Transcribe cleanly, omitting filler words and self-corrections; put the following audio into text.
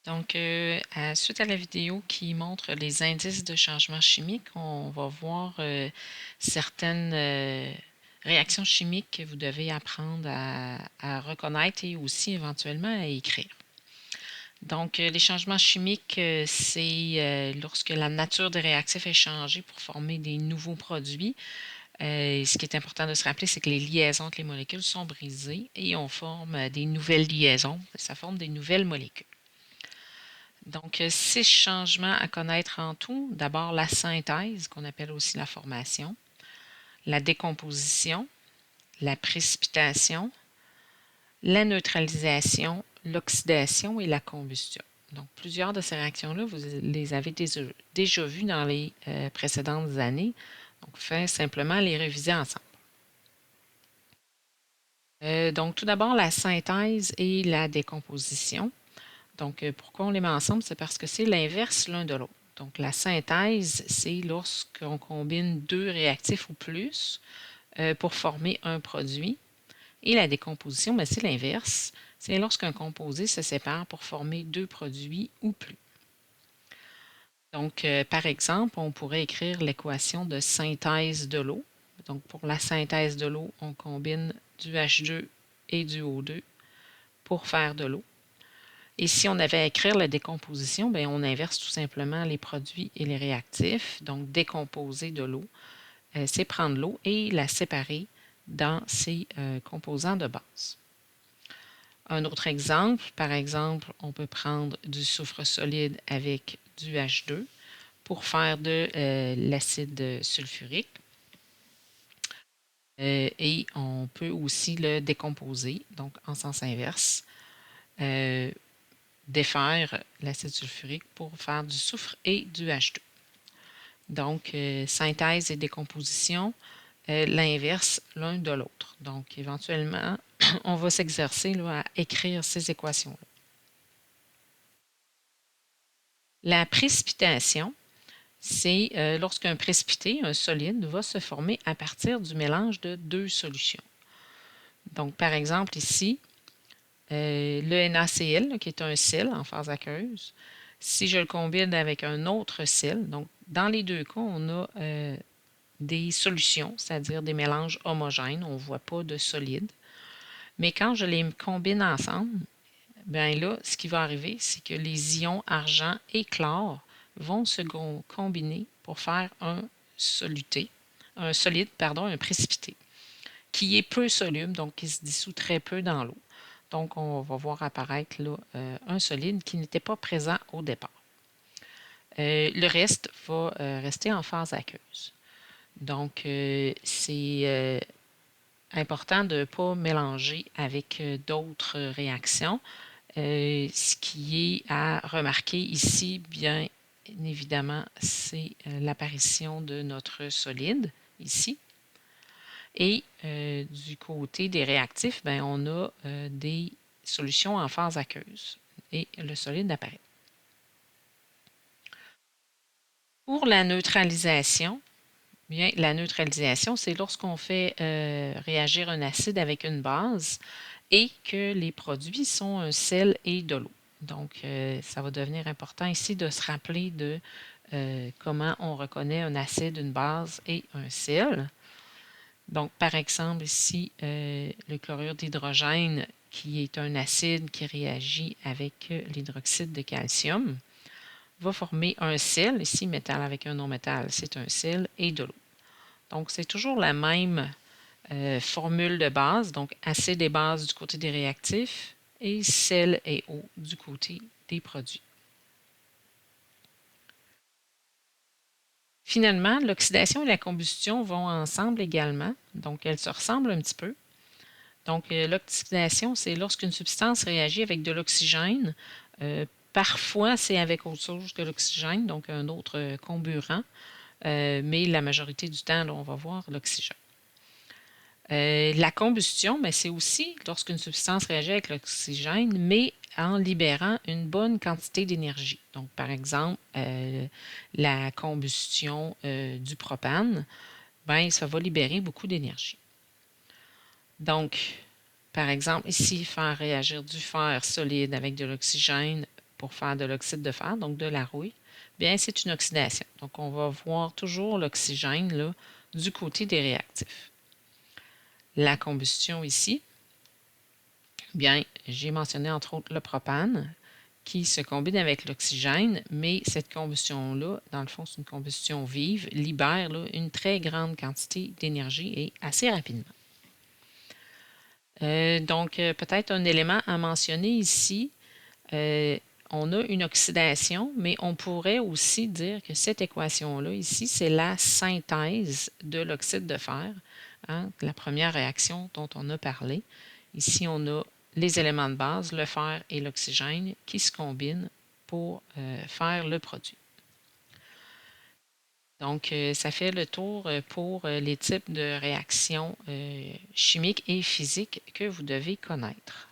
Donc, suite à la vidéo qui montre les indices de changement chimique, on va voir certaines réactions chimiques que vous devez apprendre à reconnaître et aussi éventuellement à écrire. Donc, les changements chimiques, c'est lorsque la nature des réactifs est changée pour former des nouveaux produits. Ce qui est important de se rappeler, c'est que les liaisons entre les molécules sont brisées et on forme des nouvelles liaisons. Ça forme des nouvelles molécules. Donc, 6 changements à connaître en tout. D'abord, la synthèse, qu'on appelle aussi la formation, la décomposition, la précipitation, la neutralisation, l'oxydation et la combustion. Donc, plusieurs de ces réactions-là, vous les avez déjà vues dans les précédentes années. Donc, faites simplement les réviser ensemble. Donc, tout d'abord, la synthèse et la décomposition. Donc, pourquoi on les met ensemble? C'est parce que c'est l'inverse l'un de l'autre. Donc, la synthèse, c'est lorsqu'on combine deux réactifs ou plus pour former un produit. Et la décomposition, ben, c'est l'inverse. C'est lorsqu'un composé se sépare pour former deux produits ou plus. Donc, par exemple, on pourrait écrire l'équation de synthèse de l'eau. Donc, pour la synthèse de l'eau, on combine du H2 et du O2 pour faire de l'eau. Et si on avait à écrire la décomposition, bien, on inverse tout simplement les produits et les réactifs. Donc, décomposer de l'eau, c'est prendre l'eau et la séparer dans ses composants de base. Un autre exemple, par exemple, on peut prendre du soufre solide avec du H2 pour faire de l'acide sulfurique. Et on peut aussi le décomposer, donc en sens inverse. Défaire l'acide sulfurique pour faire du soufre et du H2. Donc, synthèse et décomposition, l'inverse l'un de l'autre. Donc, éventuellement, on va s'exercer à écrire ces équations-là. La précipitation, c'est lorsqu'un précipité, un solide, va se former à partir du mélange de deux solutions. Donc, par exemple, ici, le NaCl, qui est un sel en phase aqueuse, si je le combine avec un autre sel, donc dans les deux cas, on a des solutions, c'est-à-dire des mélanges homogènes, on ne voit pas de solide. Mais quand je les combine ensemble, bien là, ce qui va arriver, c'est que les ions argent et chlore vont se combiner pour faire un solide, un précipité, qui est peu soluble, donc qui se dissout très peu dans l'eau. Donc, on va voir apparaître là, un solide qui n'était pas présent au départ. Le reste va rester en phase aqueuse. Donc, c'est important de ne pas mélanger avec d'autres réactions. Ce qui est à remarquer ici, bien évidemment, c'est l'apparition de notre solide ici. Et du côté des réactifs, bien, on a des solutions en phase aqueuse et le solide apparaît. Pour la neutralisation, bien, la neutralisation, c'est lorsqu'on fait réagir un acide avec une base et que les produits sont un sel et de l'eau. Donc, ça va devenir important ici de se rappeler de comment on reconnaît un acide, une base et un sel. Donc, par exemple, ici, le chlorure d'hydrogène, qui est un acide qui réagit avec l'hydroxyde de calcium, va former un sel, ici métal avec un non-métal, c'est un sel, et de l'eau. Donc, c'est toujours la même formule de base, donc acide et base du côté des réactifs et sel et eau du côté des produits. Finalement, l'oxydation et la combustion vont ensemble également, donc elles se ressemblent un petit peu. Donc, l'oxydation, c'est lorsqu'une substance réagit avec de l'oxygène. Parfois, c'est avec autre chose que l'oxygène, donc un autre comburant, mais la majorité du temps, là, on va voir l'oxygène. La combustion, ben, c'est aussi lorsqu'une substance réagit avec l'oxygène, mais en libérant une bonne quantité d'énergie. Donc, par exemple, la combustion du propane, ben, ça va libérer beaucoup d'énergie. Donc, par exemple, ici, faire réagir du fer solide avec de l'oxygène pour faire de l'oxyde de fer, donc de la rouille, bien c'est une oxydation. Donc on va voir toujours l'oxygène là, du côté des réactifs. La combustion ici, bien j'ai mentionné entre autres le propane qui se combine avec l'oxygène, mais cette combustion-là, dans le fond c'est une combustion vive, libère là, une très grande quantité d'énergie et assez rapidement. Donc, peut-être un élément à mentionner ici, on a une oxydation, mais on pourrait aussi dire que cette équation-là, ici, c'est la synthèse de l'oxyde de fer, hein, la première réaction dont on a parlé. Ici, on a les éléments de base, le fer et l'oxygène, qui se combinent pour faire le produit. Donc, ça fait le tour pour les types de réactions chimiques et physiques que vous devez connaître.